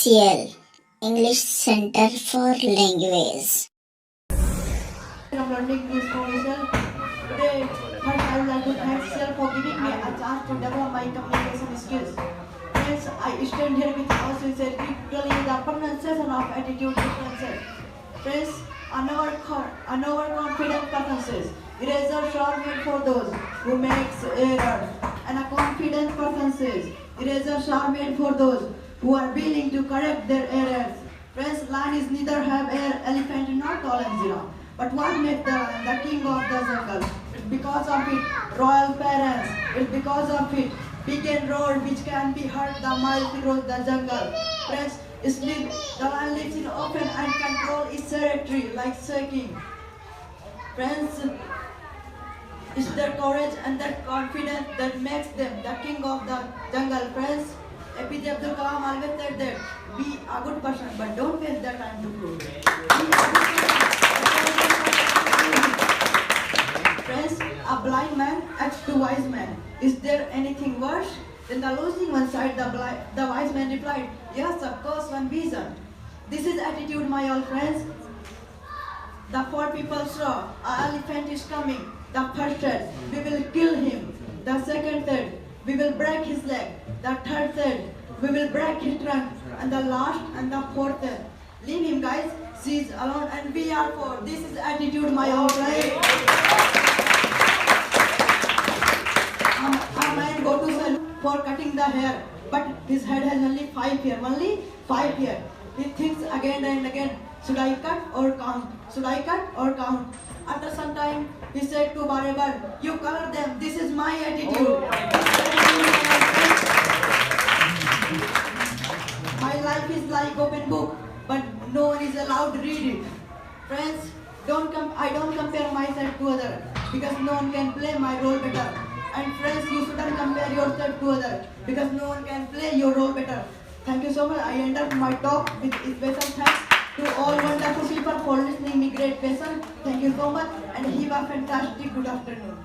ECL English Center for Language. I'm learning this commercial. Today, first I would like to thank ECL for giving me a chance to develop my communication skills. Friends, I stand here with us to say critically the pronunciation of attitude differences. Friends, another confident person says, erasers are made for those who makes errors. And a confident person says, erasers are made for those who are willing to correct their errors. Friends, lion is neither have air, elephant nor tall and giraffe. But what makes the lion the king of the jungle? It's because of its royal parents. It's because of its big and roar which can be heard the miles across the jungle. Friends, the lion lives in open and control its territory like shaking. Friends, it's their courage and that confidence that makes them the king of the jungle. Friends, APJ Abdul Kalam always said that be a good person, but don't waste the time to prove. Friends, a blind man acts to wise man. Is there anything worse than the losing one side? The wise man replied, yes, of course, one vision. This is attitude, my old friends. The four people saw an elephant is coming. The first said, we will kill him. The second said, we will break his leg. The third said, we will break his trunk. And the last and the fourth said, leave him guys, she is alone and we are four. This is attitude, my old friends. A man go to salon for cutting the hair, but his head has only 5 hair, only 5 hair. He thinks again and again, should I cut or count? Should I cut or count? After some time, he said to barber, you color them, this is my attitude. My life is like open book, but no one is allowed to read it. Friends, I don't compare myself to others, because no one can play my role better. And friends, you shouldn't compare yourself to others, because no one can play your role better. Thank you so much. I end up my talk with special thanks to all wonderful people for listening me great patience. Thank you so much and have a fantastic good afternoon.